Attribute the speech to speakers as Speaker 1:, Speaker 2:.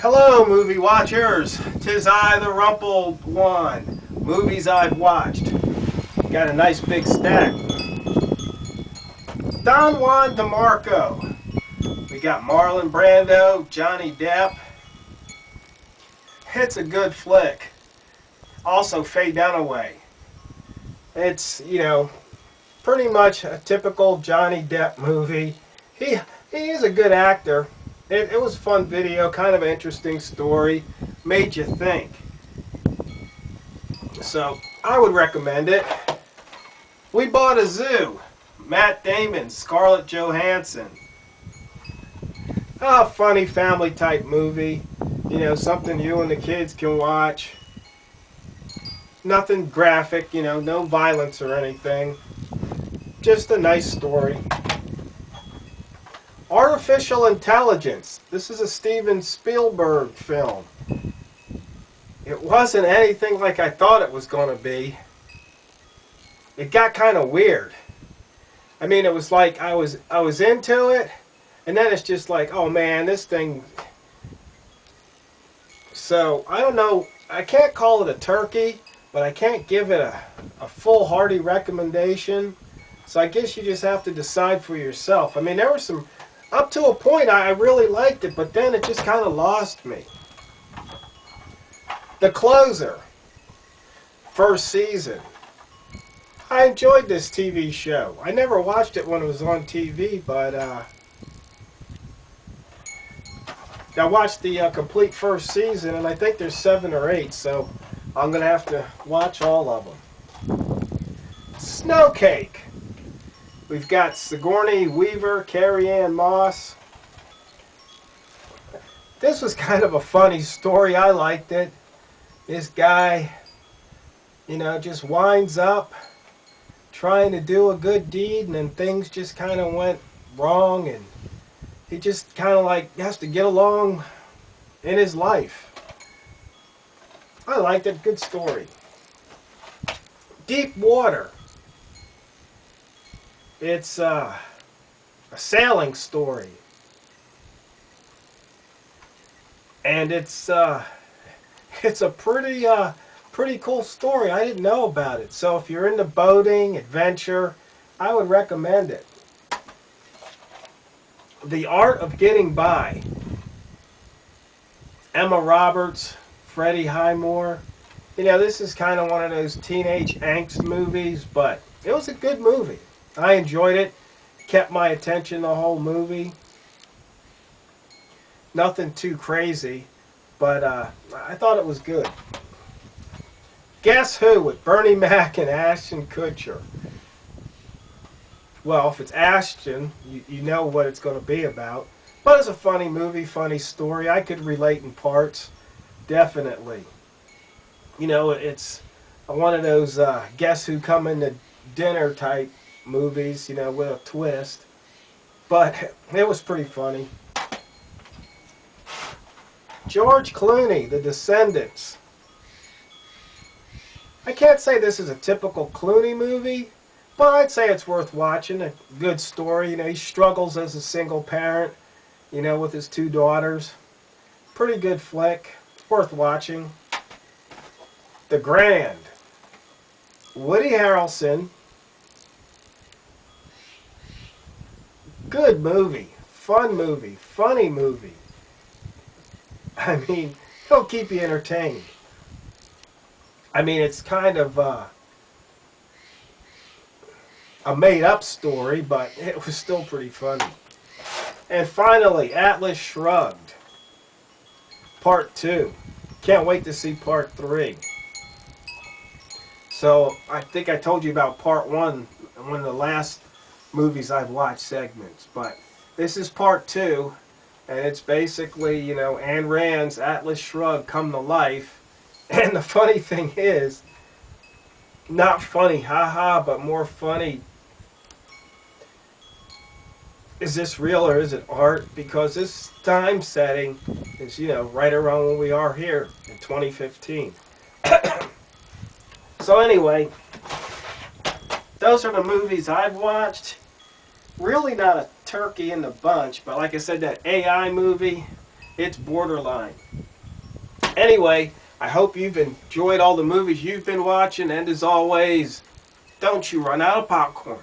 Speaker 1: Hello, movie watchers. 'Tis I, the Rumpled One. Movies I've watched. Got a nice big stack. Don Juan DeMarco. We got Marlon Brando, Johnny Depp. It's a good flick. Also, Faye Dunaway. It's, pretty much a typical Johnny Depp movie. He is a good actor. It was a fun video, kind of an interesting story. Made you think. So, I would recommend it. We Bought a Zoo. Matt Damon, Scarlett Johansson. A funny family type movie. Something you and the kids can watch. Nothing graphic, no violence or anything. Just a nice story. Artificial Intelligence. This is a Steven Spielberg film. It wasn't anything like I thought it was going to be. It got kind of weird. I mean, it was like I was into it, and then it's just like, oh man, this thing. So I don't know. I can't call it a turkey, but I can't give it a full hearty recommendation. So I guess you just have to decide for yourself. I mean, there were some, up to a point I really liked it, but then it just kind of lost me. The Closer, first season. I enjoyed this TV show. I never watched it when it was on TV, but I watched the complete first season, and I think there's 7 or 8, so I'm going to have to watch all of them. Snowcake. We've got Sigourney Weaver, Carrie-Anne Moss. This was kind of a funny story. I liked it. This guy, just winds up trying to do a good deed, and then things just kind of went wrong, and he just kind of like has to get along in his life. I liked it. Good story. Deep Water. It's a sailing story, and it's a pretty cool story. I didn't know about it, so if you're into boating, adventure, I would recommend it. The Art of Getting By. Emma Roberts, Freddie Highmore. This is kind of one of those teenage angst movies, but it was a good movie. I enjoyed it. Kept my attention the whole movie. Nothing too crazy, but I thought it was good. Guess Who with Bernie Mac and Ashton Kutcher. Well, if it's Ashton, you know what it's going to be about. But it's a funny movie, funny story. I could relate in parts, definitely. It's one of those Guess Who Coming to Dinner type movies, with a twist. But it was pretty funny. George Clooney, The Descendants. I can't say this is a typical Clooney movie, but I'd say it's worth watching. A good story. He struggles as a single parent, with his 2 daughters. Pretty good flick. Worth watching. The Grand. Woody Harrelson. Good movie. Fun movie. Funny movie. I mean, he'll keep you entertained. I mean, it's kind of a made-up story, but it was still pretty funny. And finally, Atlas Shrugged, Part 2. Can't wait to see Part 3. So, I think I told you about Part 1 in one of the last movies I've watched segments, but this is Part 2, and it's basically, Ayn Rand's Atlas Shrugged come to life. And the funny thing is, not funny, haha, but more funny, is this real or is it art? Because this time setting is, right around when we are here in 2015. So anyway, those are the movies I've watched. Really not a turkey in the bunch, but like I said, that AI movie, It's borderline. Anyway, I hope you've enjoyed all the movies you've been watching, and as always, don't you run out of popcorn.